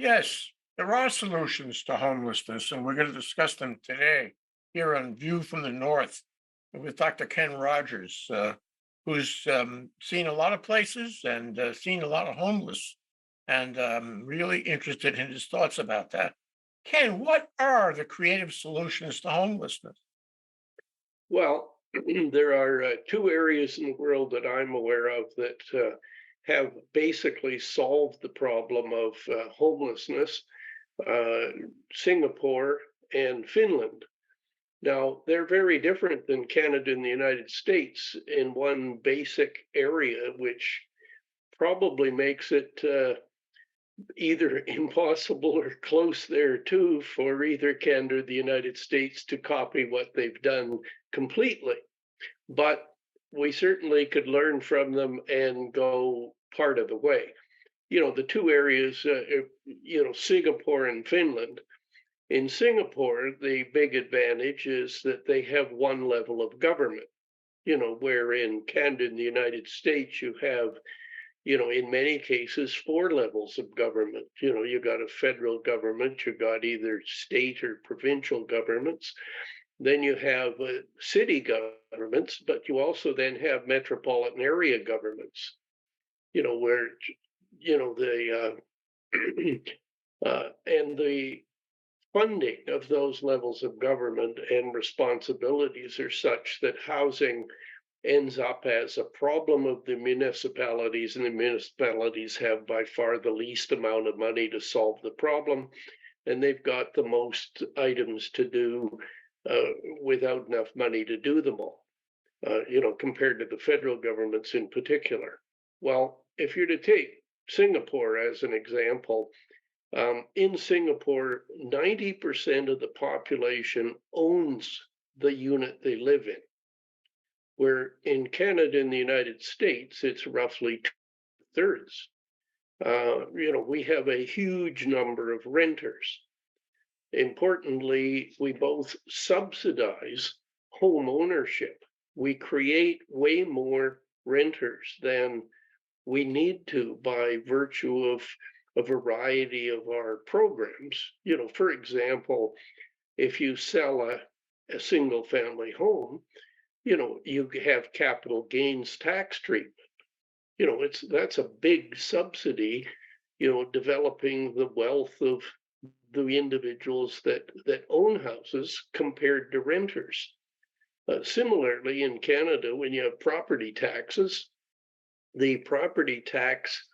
Yes, there are solutions to homelessness, and we're going to discuss them today here on View from the North with Dr. Ken Rogers, who's seen a lot of places and seen a lot of homeless, and really interested in his thoughts about that. Ken, what are the creative solutions to homelessness? Well, there are two areas in the world that I'm aware of that have basically solved the problem of homelessness, uh, Singapore and Finland. Now, they're very different than Canada and the United States in one basic area, which probably makes it either impossible or close there too for either Canada or the United States to copy what they've done completely. But we certainly could learn from them and go part of the way. The two areas, Singapore and Finland. In Singapore, the big advantage is that they have one level of government, where in Canada and the United States, you have in many cases, four levels of government. You got a federal government, you got either state or provincial governments. Then you have city governments, but you also then have metropolitan area governments, where, and the funding of those levels of government and responsibilities are such that housing ends up as a problem of the municipalities, and the municipalities have by far the least amount of money to solve the problem, and they've got the most items to do uh, without enough money to do them all, compared to the federal governments in particular. Well, if you're to take Singapore as an example, in Singapore, 90% of the population owns the unit they live in, where in Canada and the United States, it's roughly two-thirds. We have a huge number of renters. Importantly, we both subsidize home ownership. We create way more renters than we need to by virtue of a variety of our programs. For example, if you sell a single family home, you have capital gains tax treatment. That's a big subsidy, developing the wealth of the individuals that own houses compared to renters. Similarly, in Canada, when you have property taxes, the property tax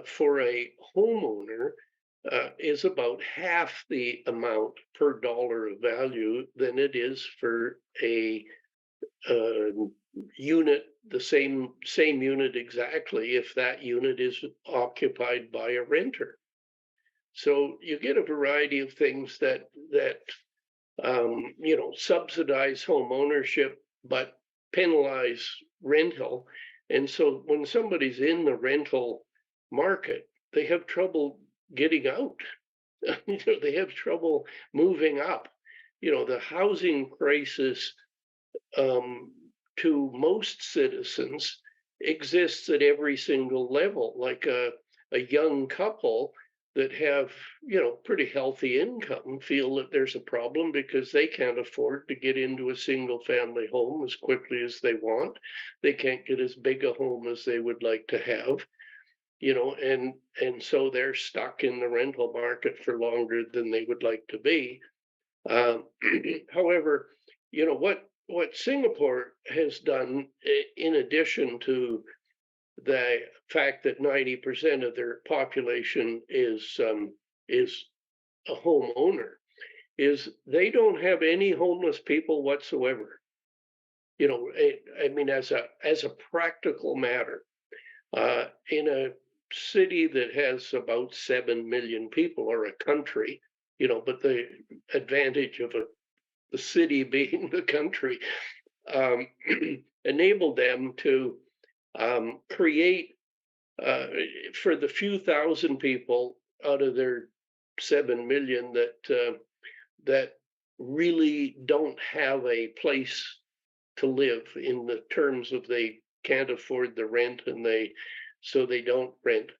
for a homeowner is about half the amount per dollar of value than it is for a uh, unit, the same unit exactly, if that unit is occupied by a renter. So you get a variety of things that subsidize home ownership but penalize rental. And so when somebody's in the rental market, they have trouble getting out. They have trouble moving up. The housing crisis, um, to most citizens, exists at every single level. Like a young couple that have, pretty healthy income feel that there's a problem because they can't afford to get into a single family home as quickly as they want. They can't get as big a home as they would like to have, and so they're stuck in the rental market for longer than they would like to be. Um, However, what Singapore has done, in addition to the fact that 90% of their population is a homeowner, is they don't have any homeless people whatsoever. I mean, as a practical matter, in a city that has about 7 million people, or a country, but the advantage of the city being the country, um, enabled them to create, uh, for the few thousand people out of their 7 million that really don't have a place to live, in the terms of they can't afford the rent, and they don't rent.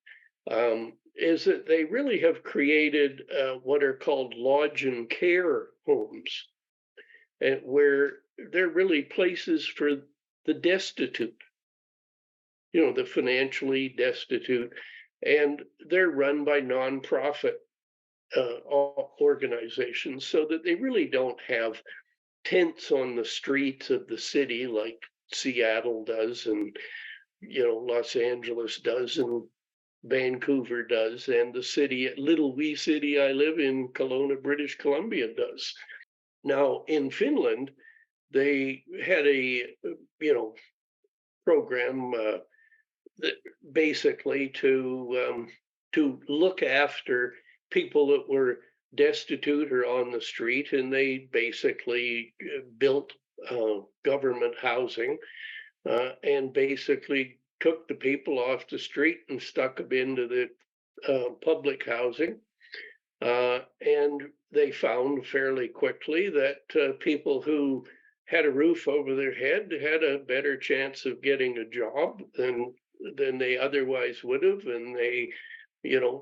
is that they really have created what are called lodge and care homes, and where they're really places for the destitute, the financially destitute, and they're run by nonprofit organizations, so that they really don't have tents on the streets of the city like Seattle does, and Los Angeles does, and Vancouver does, and the little wee city I live in, Kelowna, British Columbia, does. Now, in Finland, they had a program that basically to look after people that were destitute or on the street, and they basically built government housing, and basically took the people off the street and stuck them into the public housing. And they found fairly quickly that people who had a roof over their head had a better chance of getting a job than they otherwise would have, and they,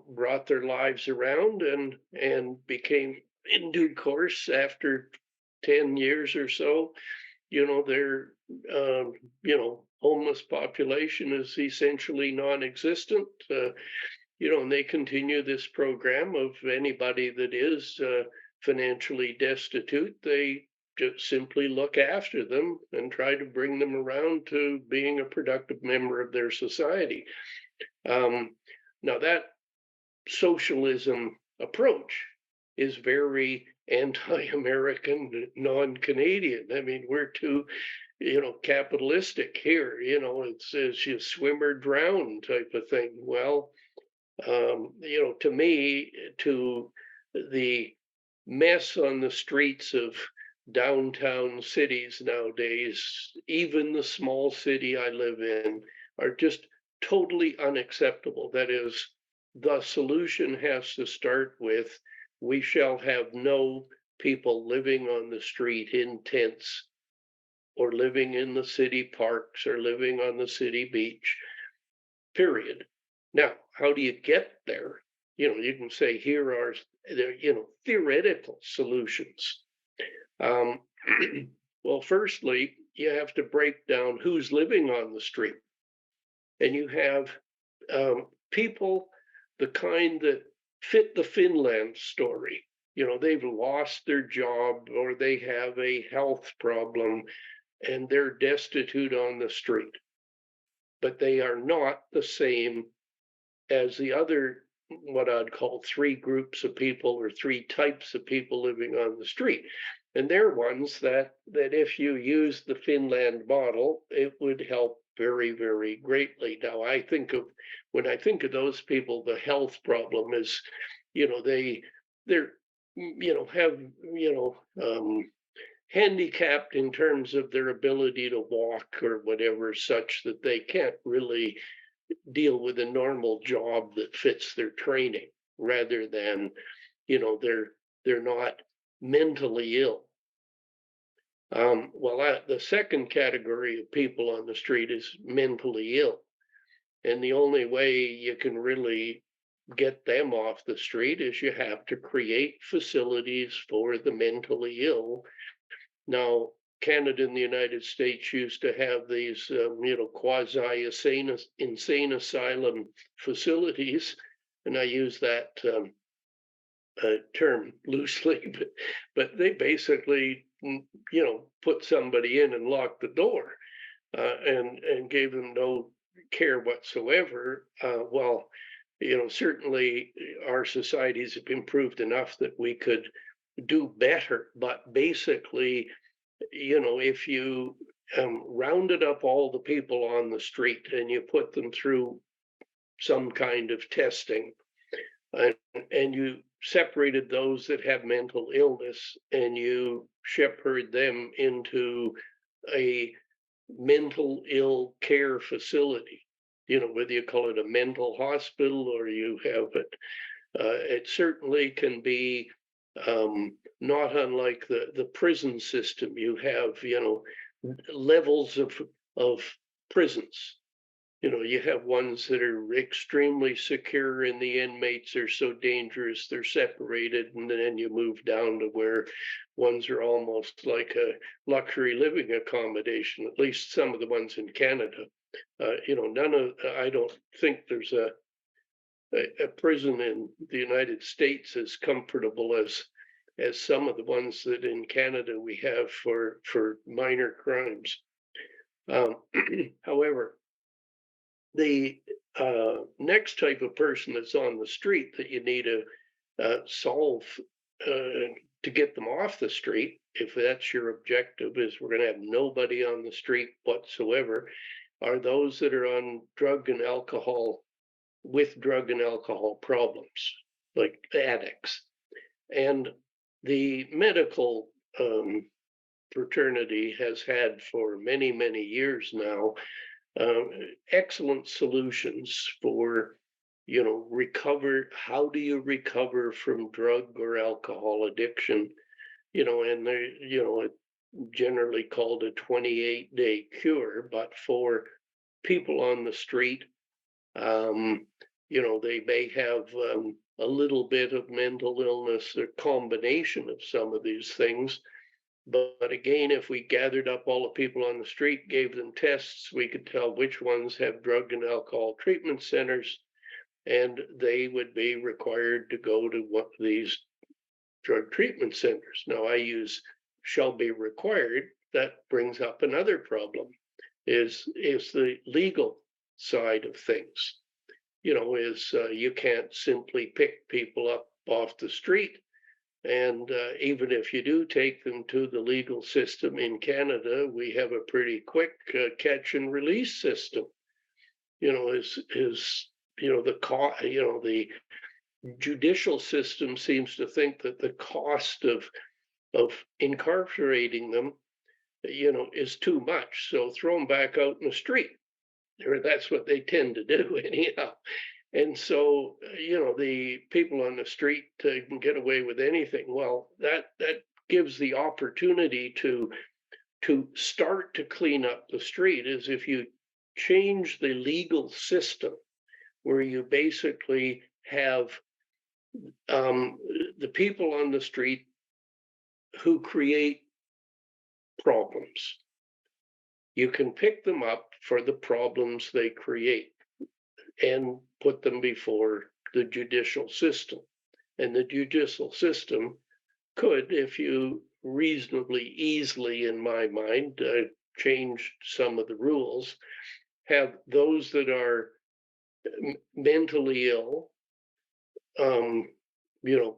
brought their lives around, and became, in due course, after 10 years or so, their homeless population is essentially non-existent. And they continue this program of anybody that is financially destitute. They just simply look after them and try to bring them around to being a productive member of their society. Now, that socialism approach is very anti-American, non-Canadian. I mean, we're too, capitalistic here. It says you swim or drown type of thing. Well, to me, to the mess on the streets of downtown cities nowadays, even the small city I live in, are just totally unacceptable. That is, the solution has to start with, we shall have no people living on the street in tents, or living in the city parks, or living on the city beach, period. Now, how do you get there? You can say here are theoretical solutions. Well, firstly, you have to break down who's living on the street, and you have people the kind that fit the Finland story. They've lost their job, or they have a health problem, and they're destitute on the street. But they are not the same as the other, what I'd call three groups of people, or three types of people living on the street. And they're ones that if you use the Finland model, it would help very, very greatly. Now, when I think of those people, the health problem is, they're have handicapped in terms of their ability to walk or whatever, such that they can't really deal with a normal job that fits their training, rather than, they're not mentally ill. Well, the second category of people on the street is mentally ill. And the only way you can really get them off the street is you have to create facilities for the mentally ill. Now, Canada and the United States used to have these, quasi insane asylum facilities, and I use that term loosely, but they basically, put somebody in and locked the door, and gave them no care whatsoever. Well, certainly our societies have improved enough that we could do better, but basically, if you rounded up all the people on the street and you put them through some kind of testing, and you separated those that have mental illness, and you shepherd them into a mental ill care facility, whether you call it a mental hospital or you have it. It certainly can be not unlike the prison system. You have, levels of prisons. You have ones that are extremely secure and the inmates are so dangerous they're separated, and then you move down to where ones are almost like a luxury living accommodation, at least some of the ones in Canada. None of I don't think there's a prison in the United States as comfortable as some of the ones that in Canada we have for minor crimes. Um, However, the next type of person that's on the street that you need to solve to get them off the street, if that's your objective, is we're going to have nobody on the street whatsoever, are those that are on drug and alcohol with drug and alcohol problems, like addicts. And the medical fraternity has had for many, many years now um, excellent solutions for recover. How do you recover from drug or alcohol addiction? And they it generally called a 28-day cure, but for people on the street, um, they may have a little bit of mental illness, a combination of some of these things. But again, if we gathered up all the people on the street, gave them tests, we could tell which ones have drug and alcohol treatment centers, and they would be required to go to one of these drug treatment centers. Now, I use shall be required. That brings up another problem: is the legal side of things. Is you can't simply pick people up off the street. And even if you do take them to the legal system in Canada, we have a pretty quick catch and release system. Is the judicial system seems to think that the cost of incarcerating them, is too much. So throw them back out in the street. Or that's what they tend to do anyhow. And so, the people on the street can get away with anything. Well, that gives the opportunity to start to clean up the street. Is if you change the legal system where you basically have um, the people on the street who create problems. You can pick them up for the problems they create and put them before the judicial system. And the judicial system could, if you reasonably easily, in my mind, change some of the rules, have those that are mentally ill, um, you know,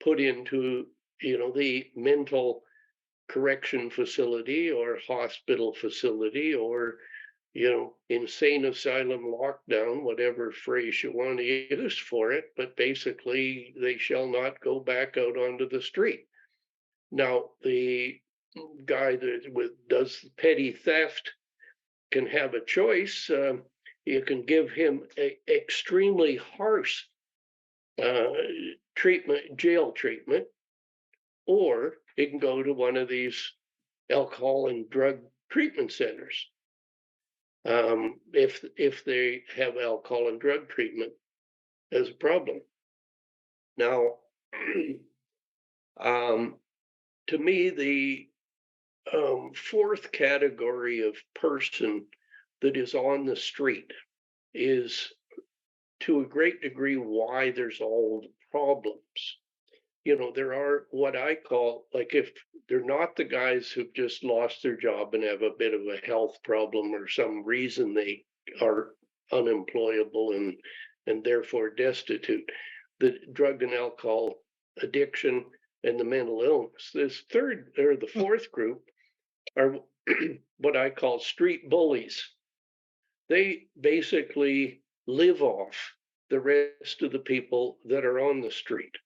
put into, the mental correction facility or hospital facility or insane asylum lockdown, whatever phrase you want to use for it, but basically they shall not go back out onto the street. Now, the guy that does petty theft can have a choice. You can give him a extremely harsh uh, jail treatment, or he can go to one of these alcohol and drug treatment centers if they have alcohol and drug treatment as a problem. Now, um, to me, the fourth category of person that is on the street is to a great degree why there's all the problems. There are what I call, like, if they're not the guys who've just lost their job and have a bit of a health problem or some reason they are unemployable and therefore destitute, the drug and alcohol addiction and the mental illness. This third or the fourth group are what I call street bullies. They basically live off the rest of the people that are on the street.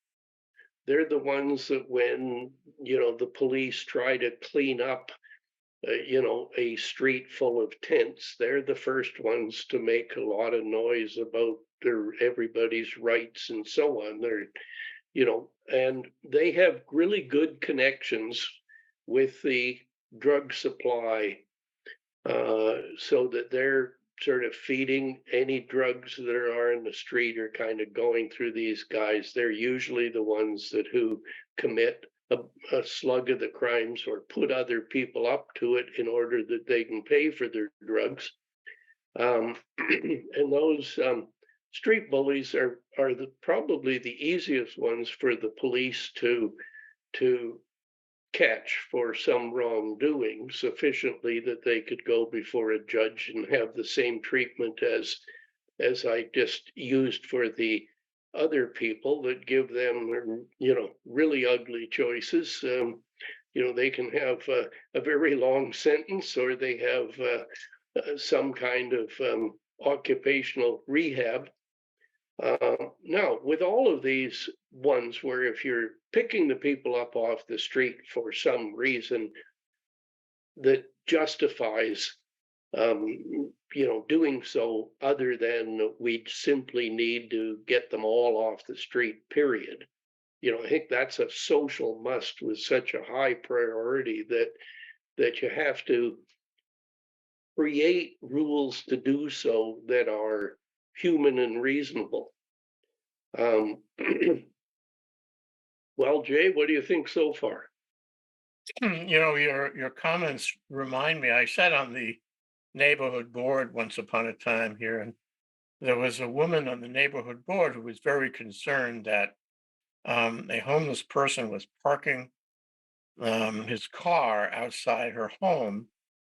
They're the ones that when the police try to clean up a street full of tents, they're the first ones to make a lot of noise about everybody's rights and so on. And they have really good connections with the drug supply, so that they're sort of feeding any drugs that are in the street are kind of going through these guys. They're usually the ones that who commit a slug of the crimes or put other people up to it in order that they can pay for their drugs. And those street bullies are probably the easiest ones for the police to catch for some wrongdoing sufficiently that they could go before a judge and have the same treatment as I just used for the other people that give them, really ugly choices. They can have a very long sentence, or they have some kind of occupational rehab. Now, with all of these ones where if you're picking the people up off the street for some reason that justifies, doing so other than we simply need to get them all off the street, period. I think that's a social must with such a high priority that you have to create rules to do so that are human and reasonable. Um, well, Jay, what do you think so far? Your comments remind me. I sat on the neighborhood board once upon a time here, and there was a woman on the neighborhood board who was very concerned that a homeless person was parking his car outside her home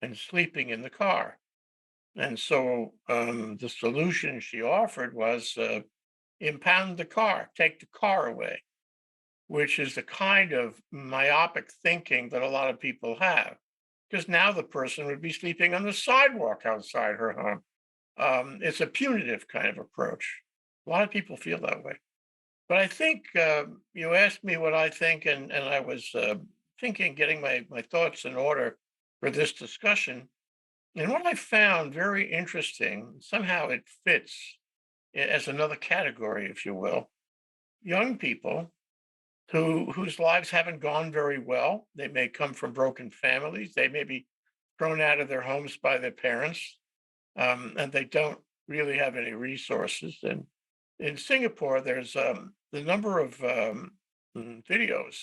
and sleeping in the car. And so the solution she offered was impound the car, take the car away, which is the kind of myopic thinking that a lot of people have. Because now the person would be sleeping on the sidewalk outside her home. It's a punitive kind of approach. A lot of people feel that way. But I think you asked me what I think, and I was thinking, getting my thoughts in order for this discussion. And what I found very interesting, somehow it fits as another category, if you will, young people whose lives haven't gone very well. They may come from broken families. They may be thrown out of their homes by their parents, and they don't really have any resources. And in Singapore, there's the number of videos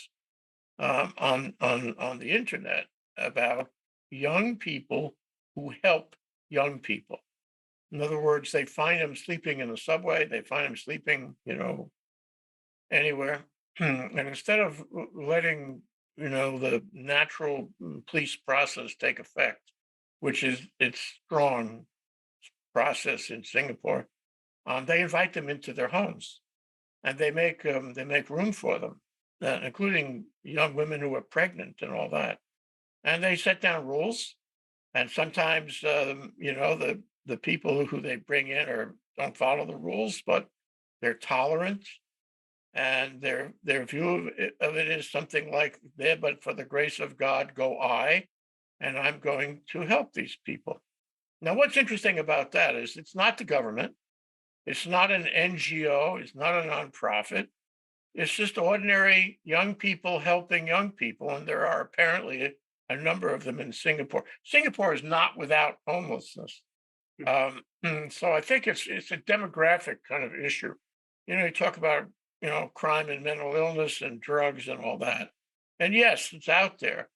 on the internet about young people who help young people. In other words, they find them sleeping in the subway. They find them sleeping, anywhere. And instead of letting, the natural police process take effect, which is its strong process in Singapore, they invite them into their homes and they make room for them, including young women who are pregnant and all that. And they set down rules. And sometimes, the people who they bring in or don't follow the rules, but they're tolerant, and their view of it is something like, "There, but for the grace of God, go I, and I'm going to help these people." Now, what's interesting about that is it's not the government, it's not an NGO, it's not a nonprofit. It's just ordinary young people helping young people, and there are apparently a number of them in Singapore. Singapore is not without homelessness. So I think it's a demographic kind of issue. You talk about crime and mental illness and drugs and all that, and yes, it's out there.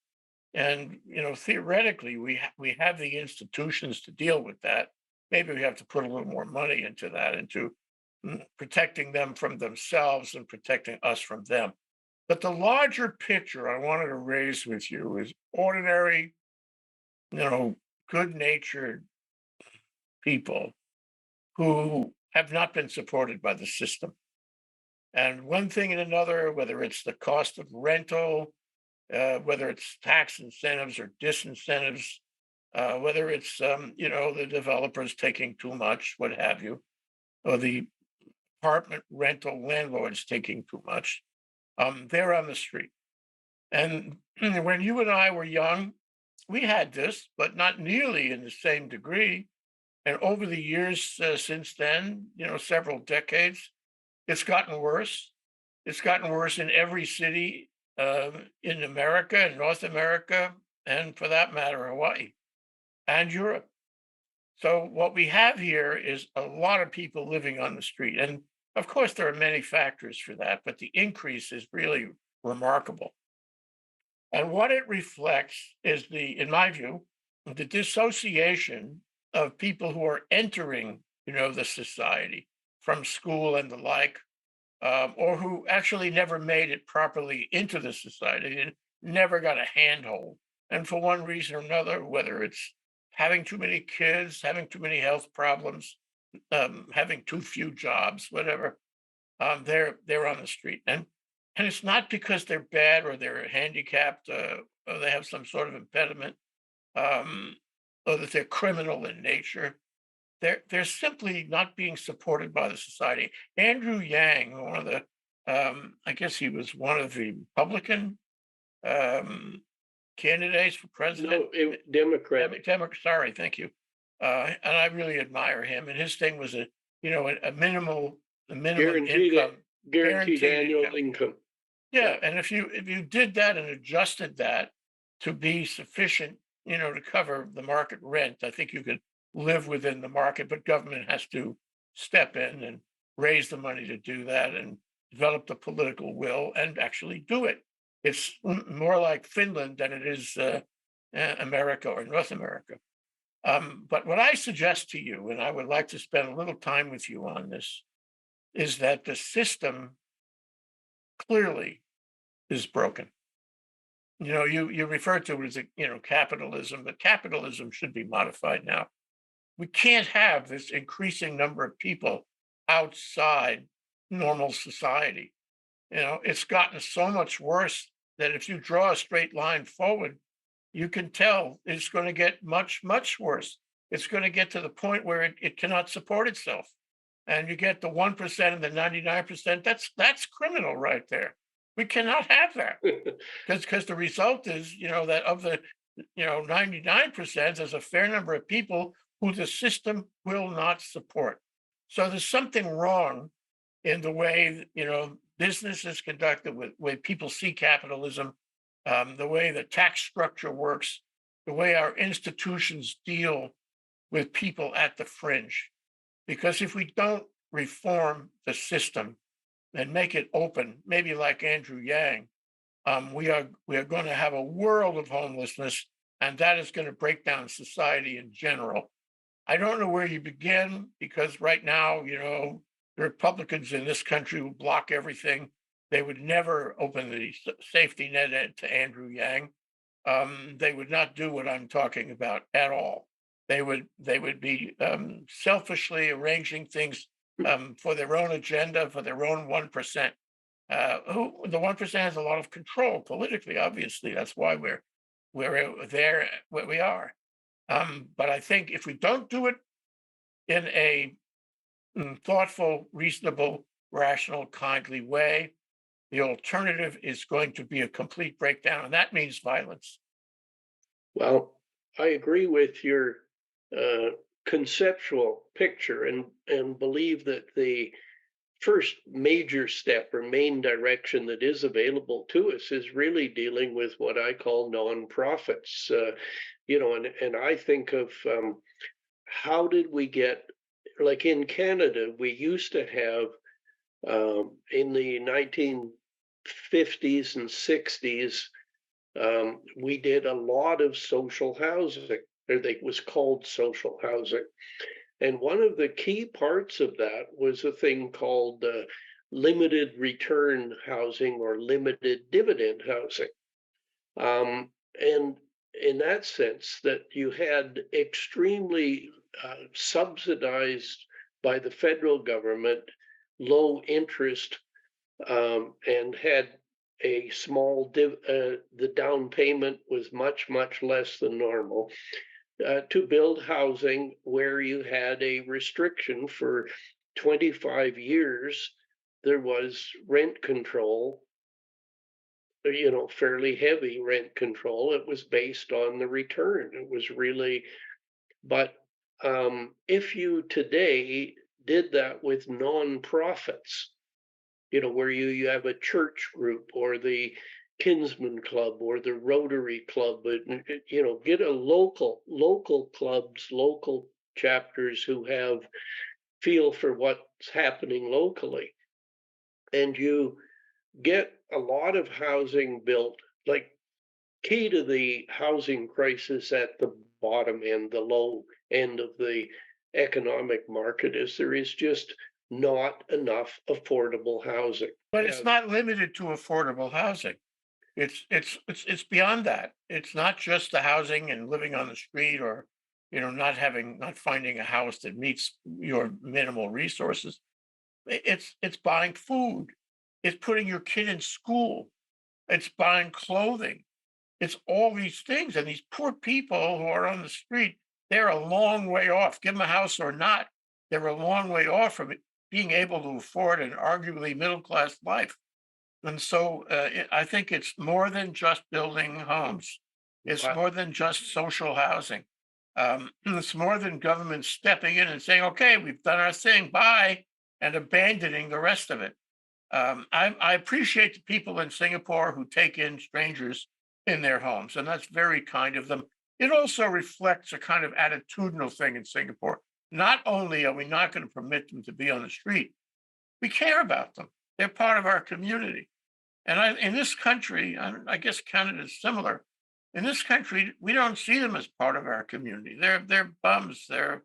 And theoretically, we have the institutions to deal with that. Maybe we have to put a little more money into that, into protecting them from themselves and protecting us from them. But the larger picture I wanted to raise with you is ordinary, good-natured people who have not been supported by the system. And one thing and another, whether it's the cost of rental, whether it's tax incentives or disincentives, whether it's the developers taking too much, what have you, or the apartment rental landlords taking too much, they're on the street. And when you and I were young, we had this, but not nearly in the same degree. And over the years since then, several decades, it's gotten worse. It's gotten worse in every city in America, in North America, and for that matter, Hawaii and Europe. So what we have here is a lot of people living on the street. And of course, there are many factors for that, but the increase is really remarkable. And what it reflects is in my view, the dissociation of people who are entering, the society from school and the like, or who actually never made it properly into the society and never got a handhold. And for one reason or another, whether it's having too many kids, having too many health problems, having too few jobs, whatever, they're on the street, and it's not because they're bad or they're handicapped, or they have some sort of impediment, um, or that they're criminal in nature. They're simply not being supported by the society. Andrew Yang, one of the, I guess he was one of the Republican um, candidates for president. No, Democratic, Sorry, thank you. And I really admire him. And his thing was a minimum guaranteed income, guaranteed guaranteed annual income. income. Yeah, Yeah. and if you did that and adjusted that to be sufficient, to cover the market rent, I think you could live within the market, but government has to step in and raise the money to do that and develop the political will and actually do it. It's more like Finland than it is America or North America. But what I suggest to you, and I would like to spend a little time with you on this, is that the system clearly is broken. You refer to it as capitalism, but capitalism should be modified now. We can't have this increasing number of people outside normal society. It's gotten so much worse that if you draw a straight line forward, you can tell it's going to get much, much worse. It's going to get to the point where it cannot support itself. And you get the 1% and the 99%. That's criminal right there. We cannot have that because the result is, that of the 99%, there's a fair number of people who the system will not support. So there's something wrong in the way business is conducted, with way people see capitalism, the way the tax structure works, the way our institutions deal with people at the fringe. Because if we don't reform the system and make it open, maybe like Andrew Yang, we are going to have a world of homelessness, and that is going to break down society in general. I don't know where you begin because right now, the Republicans in this country will block everything. They would never open the safety net to Andrew Yang. They would not do what I'm talking about at all. They would be selfishly arranging things for their own agenda, for their own 1%. Who the 1% has a lot of control politically, obviously. That's why we're there where we are. But I think if we don't do it in a thoughtful, reasonable, rational, kindly way, the alternative is going to be a complete breakdown, and that means violence. Well, I agree with your uh, conceptual picture and believe that the first major step or main direction that is available to us is really dealing with what I call nonprofits. And I think of how did we get, like in Canada, we used to have in the 1950s and 60s, we did a lot of social housing. Or it was called social housing. And one of the key parts of that was a thing called limited return housing or limited dividend housing. And in that sense, that you had extremely subsidized by the federal government, low interest, and had a small the down payment was much less than normal, to build housing where you had a restriction for 25 years. There was rent control, fairly heavy rent control. It was based on the return. It was really, but if you today did that with nonprofits, where you have a church group or the Kinsman Club or the Rotary Club, but get a local clubs, local chapters who have feel for what's happening locally. And you get a lot of housing built, like key to the housing crisis at the bottom end, the low end of the economic market is there is just not enough affordable housing. But it's Yeah, not limited to affordable housing. It's beyond that. It's not just the housing and living on the street or, not finding a house that meets your minimal resources. It's buying food. It's putting your kid in school. It's buying clothing. It's all these things. And these poor people who are on the street, they're a long way off. Give them a house or not, they're a long way off from being able to afford an arguably middle class life. And so I think it's more than just building homes. It's but more than just social housing. It's more than government stepping in and saying, okay, we've done our thing, bye, and abandoning the rest of it. I appreciate the people in Singapore who take in strangers in their homes, and that's very kind of them. It also reflects a kind of attitudinal thing in Singapore. Not only are we not going to permit them to be on the street, we care about them. They're part of our community. And in this country, I guess Canada is similar. In this country, we don't see them as part of our community. They're bums. They're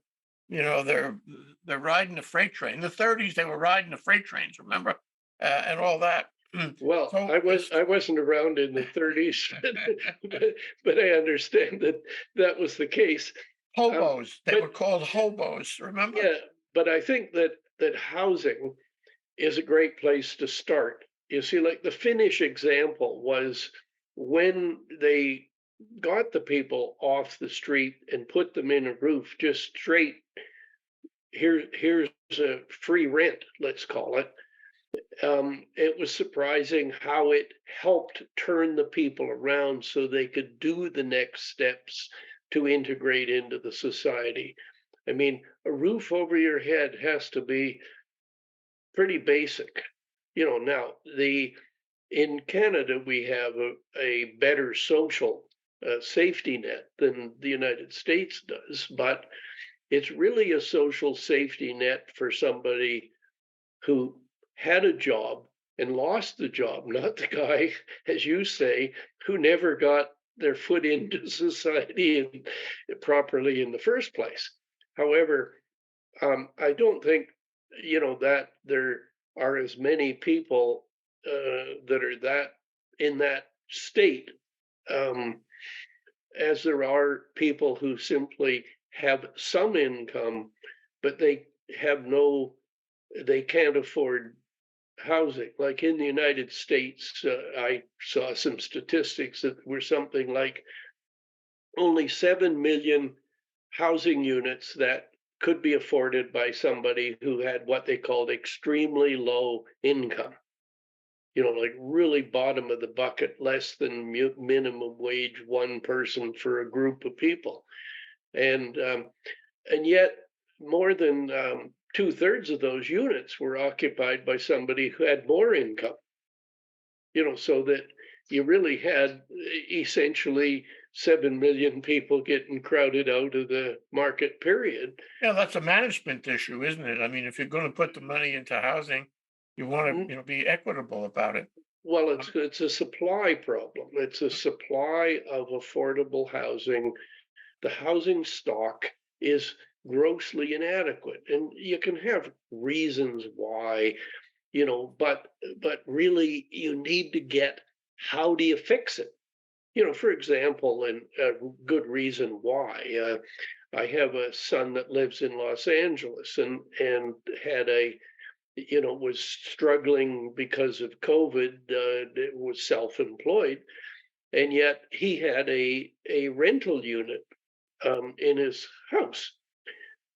riding the freight train. In the 30s, they were riding the freight trains, remember, and all that. well, So it's I wasn't around in the 30s, but I understand that that was the case. Um, hobos. They were but called hobos. Remember? yeah, but I think that housing is a great place to start. You see, like the Finnish example was when they got the people off the street and put them in a roof just straight. Here's a free rent, let's call it. It was surprising how it helped turn the people around so they could do the next steps to integrate into the society. I mean, a roof over your head has to be pretty basic. Now the in Canada we have a better social safety net than the United States does, but it's really a social safety net for somebody who had a job and lost the job, not the guy, as you say, who never got their foot into society properly in the first place. However, I don't think that there are as many people that are that in that state um, as there are people who simply have some income, but they can't afford housing. Like in the United States, I saw some statistics that were something like only 7 million housing units that could be afforded by somebody who had what they called extremely low income. Like really bottom of the bucket, less than minimum wage, one person for a group of people. And yet more than 2/3 of those units were occupied by somebody who had more income. So that you really had essentially 7 million people getting crowded out of the market period. Yeah, that's a management issue, isn't it? I mean, if you're going to put the money into housing, you want to, Mm, be equitable about it. Well, Um, it's a supply problem. It's a supply of affordable housing. The housing stock is grossly inadequate, and you can have reasons why, but really you need to get how do you fix it? For example, and a good reason why. I have a son that lives in Los Angeles and had was struggling because of COVID. Was self-employed, and yet he had a rental unit in his house,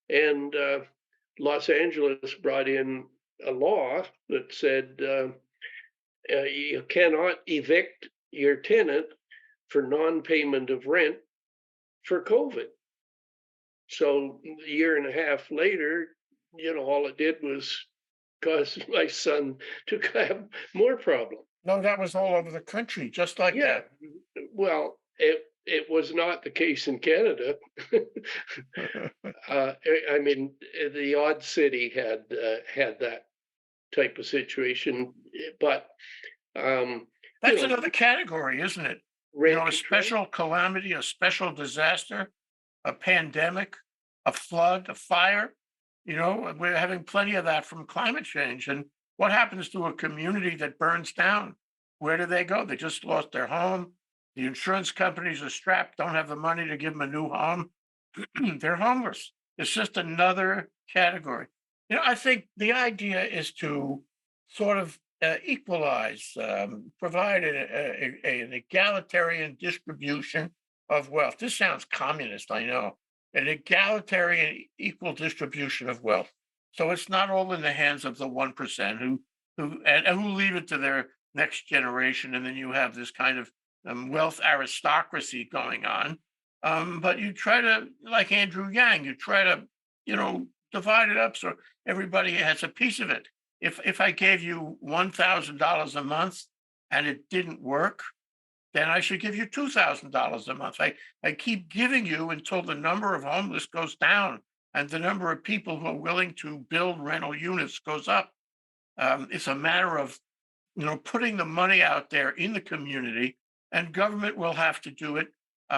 and Los Angeles brought in a law that said you cannot evict your tenant for non-payment of rent for COVID. So a year and a half later, all it did was cause my son to have more problem. no, that was all over the country, just like Yeah, that. well, it was not the case in Canada. I mean, the odd city had that type of situation, but um, you That's know, another category, isn't it? You rent know, a control. special calamity, a special disaster, a pandemic, a flood, a fire. You know, we're having plenty of that from climate change. And what happens to a community that burns down? Where do they go? They just lost their home. The insurance companies are strapped, don't have the money to give them a new home. They're homeless. It's just another category. You know, I think the idea is to sort of equalize, provide an egalitarian distribution of wealth. This sounds communist, I know. An egalitarian, equal distribution of wealth. So it's not all in the hands of the 1% and who leave it to their next generation, and then you have this kind of wealth aristocracy going on, but you try to, like Andrew Yang, you try to, divide it up so everybody has a piece of it. If I gave you $1,000 a month and it didn't work, then I should give you $2,000 a month. I keep giving you until the number of homeless goes down and the number of people who are willing to build rental units goes up. It's a matter of putting the money out there in the community, and government will have to do it.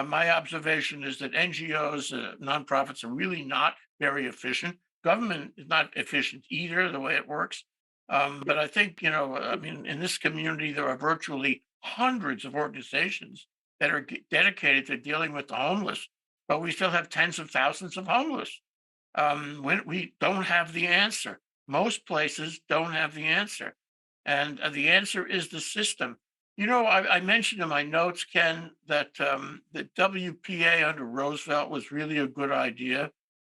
My observation is that NGOs, nonprofits, are really not very efficient. Government is not efficient either, the way it works. But I think, I mean, in this community, there are virtually hundreds of organizations that are dedicated to dealing with the homeless, but we still have tens of thousands of homeless. When we don't have the answer. Most places don't have the answer. And the answer is the system. You know, I mentioned in my notes, Ken, that the WPA under Roosevelt was really a good idea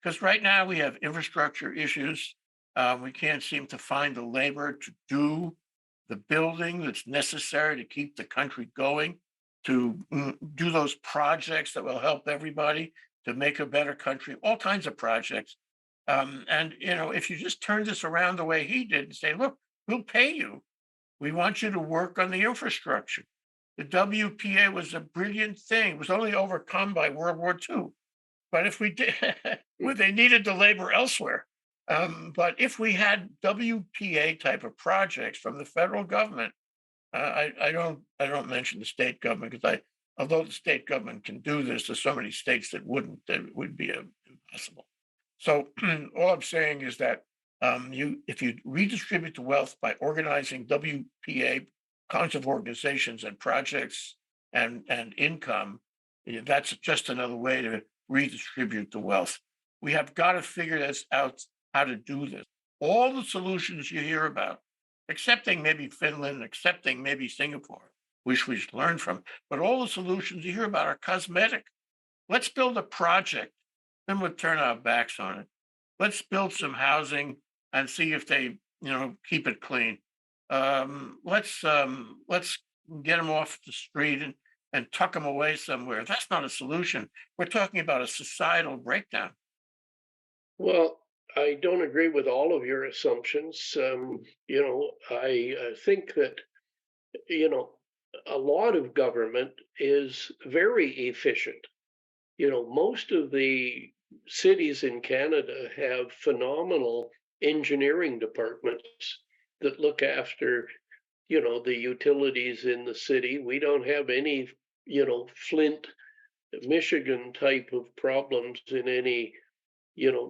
because right now we have infrastructure issues. We can't seem to find the labor to do the building that's necessary to keep the country going, to do those projects that will help everybody to make a better country, all kinds of projects. And if you just turn this around the way he did and say, look, we'll pay you. We want you to work on the infrastructure. The WPA was a brilliant thing. It was only overcome by World War II. But if we did, well, they needed the labor elsewhere. But if we had WPA type of projects from the federal government, I don't mention the state government because although the state government can do this, there's so many states that wouldn't. That it would be impossible. So all I'm saying is that if you redistribute the wealth by organizing WPA kinds of organizations and projects and income, that's just another way to redistribute the wealth. We have got to figure this out how to do this. All the solutions you hear about, excepting maybe Finland, excepting maybe Singapore, which we should learn from, but all the solutions you hear about are cosmetic. Let's build a project, then we'll turn our backs on it. Let's build some housing and see if they, keep it clean. Let's get them off the street and tuck them away somewhere. That's not a solution. We're talking about a societal breakdown. Well, I don't agree with all of your assumptions. I think that you know a lot of government is very efficient. Most of the cities in Canada have phenomenal engineering departments that look after, the utilities in the city. We don't have any, Flint, Michigan type of problems in any,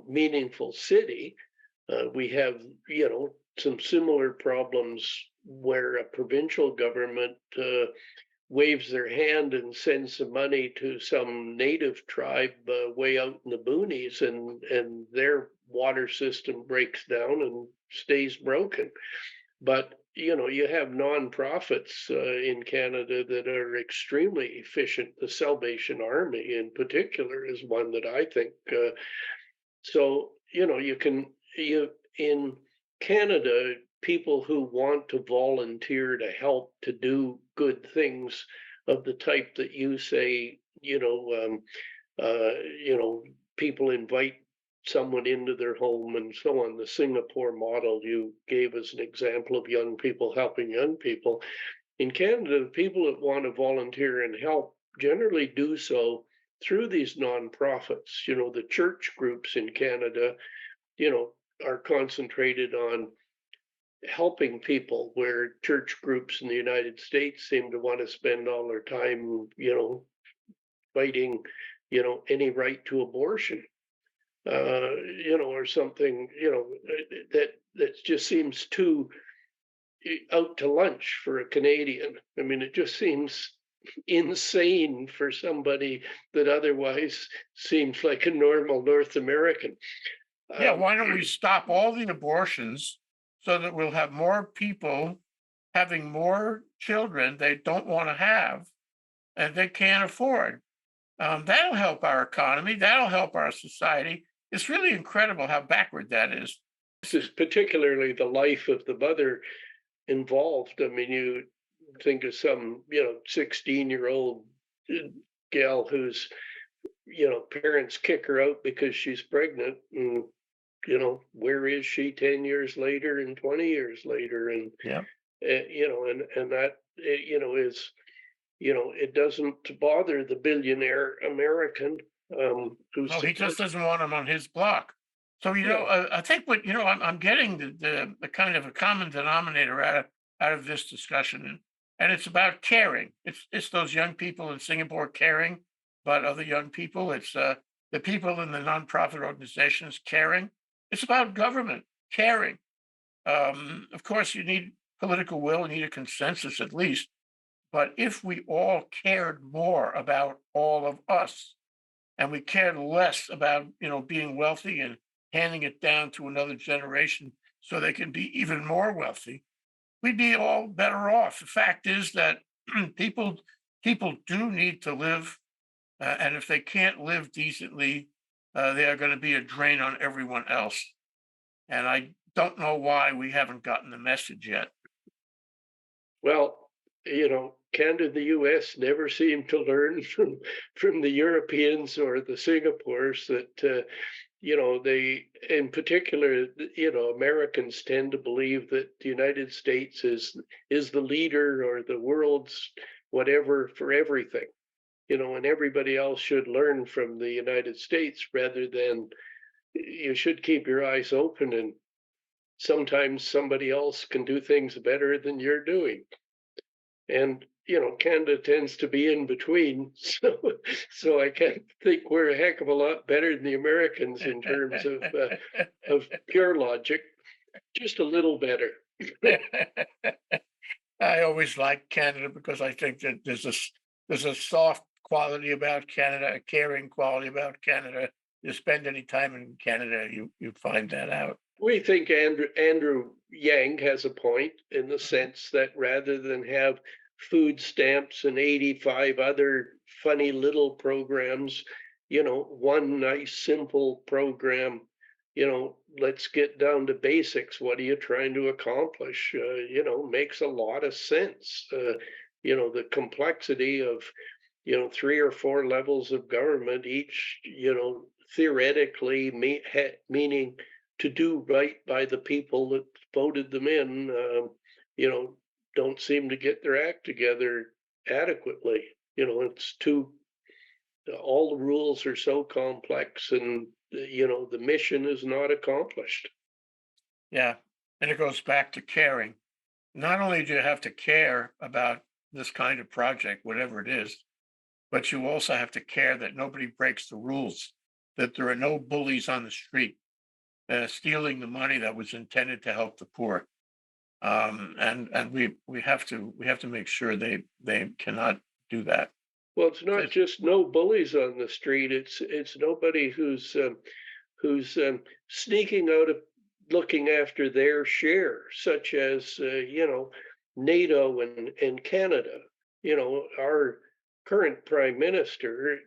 meaningful city. We have, some similar problems where a provincial government waves their hand and sends some money to some native tribe way out in the boonies, and their water system breaks down and stays broken. But you have nonprofits in Canada that are extremely efficient. The Salvation Army, in particular, is one that I think. So you in Canada, people who want to volunteer to help to do good things of the type that you say, people invite someone into their home and so on. The Singapore model you gave as an example of young people helping young people. In Canada, the people that want to volunteer and help generally do so through these nonprofits. The church groups in Canada, you know, are concentrated on helping people, where church groups in the United States seem to want to spend all their time, fighting, any right to abortion, or something, that just seems too out to lunch for a Canadian. I mean, it just seems insane for somebody that otherwise seems like a normal North American. Yeah, Um, why don't we stop all the abortions so that we'll have more people having more children they don't want to have and they can't afford? That'll help our economy. That'll help our society. It's really incredible how backward that is. this is particularly the life of the mother involved. I mean, you think of some, 16-year-old gal whose, parents kick her out because she's pregnant. And, where is she 10 years later and 20 years later? And, Yeah. and that, is, it doesn't bother the billionaire American who No, he just supports, doesn't want them on his block. So, yeah. I think what, I'm getting the kind of a common denominator out of this discussion, and it's about caring. It's those young people in Singapore caring about other young people. It's the people in the nonprofit organizations caring. It's about government caring. Of course, you need political will, you need a consensus at least. But if we all cared more about all of us, and we cared less about being wealthy and handing it down to another generation so they can be even more wealthy, we'd be all better off. The fact is that people people do need to live, and if they can't live decently, they are going to be a drain on everyone else. And I don't know why we haven't gotten the message yet. Well, Canada, the U.S. never seemed to learn from the Europeans or the Singapores that they, in particular, Americans tend to believe that the United States is the leader or the world's whatever for everything. And everybody else should learn from the United States, rather than you should keep your eyes open, and sometimes somebody else can do things better than you're doing. And Canada tends to be in between. So I can't think we're a heck of a lot better than the Americans in terms of pure logic, just a little better. I always liked Canada because I think that there's a soft quality about Canada, a caring quality about Canada. You spend any time in Canada, you find that out. We think Andrew Yang has a point, in the sense that rather than have food stamps and 85 other funny little programs, one nice simple program, let's get down to basics. What are you trying to accomplish? Makes a lot of sense. The complexity of, three or four levels of government, each, theoretically meaning to do right by the people that voted them in, don't seem to get their act together adequately. It's too, all the rules are so complex, and the mission is not accomplished. Yeah, and it goes back to caring. Not only do you have to care about this kind of project, whatever it is, but you also have to care that nobody breaks the rules, that there are no bullies on the street stealing the money that was intended to help the poor. And we have to make sure they cannot do that. Well, it's not It's- just no bullies on the street. It's nobody who's sneaking out of looking after their share, such as NATO and Canada. Our current prime minister,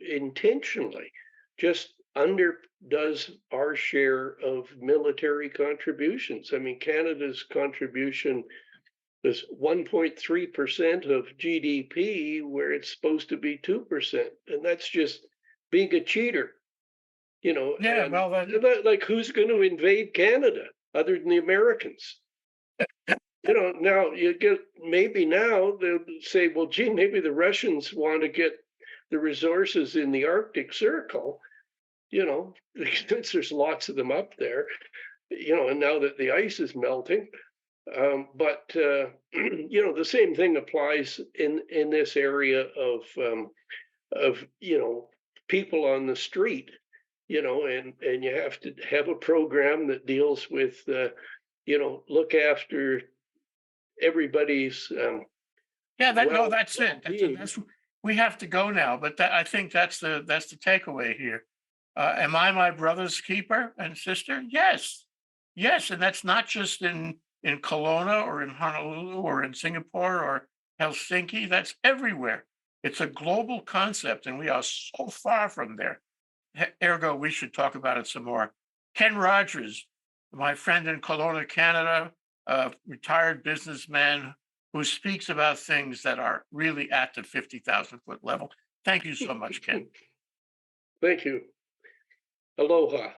intentionally just underdoes our share of military contributions. I mean, Canada's contribution is 1.3% of GDP, where it's supposed to be 2%, and that's just being a cheater. yeah, And well, like, who's going to invade Canada other than the Americans? Now you get, maybe now they'll say, well, gee, maybe the Russians want to get the resources in the Arctic Circle, since there's lots of them up there, and now that the ice is melting. But the same thing applies in this area of people on the street, and you have to have a program that deals with look after everybody's Yeah, no, well that's it. being. We have to go now, but I think that's the takeaway here. Am I my brother's keeper and sister? Yes, yes, and that's not just in Kelowna or in Honolulu or in Singapore or Helsinki. That's everywhere. It's a global concept, and we are so far from there. Ergo, we should talk about it some more. Ken Rogers, my friend in Kelowna, Canada, a retired businessman who speaks about things that are really at the 50,000-foot level. Thank you so much, Ken. Thank you. Aloha.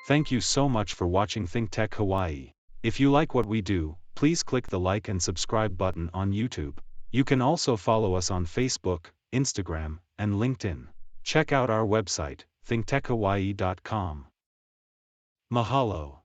Thank you so much for watching ThinkTech Hawaii. If you like what we do, please click the like and subscribe button on YouTube. You can also follow us on Facebook, Instagram, and LinkedIn. Check out our website, thinktechhawaii.com. Mahalo.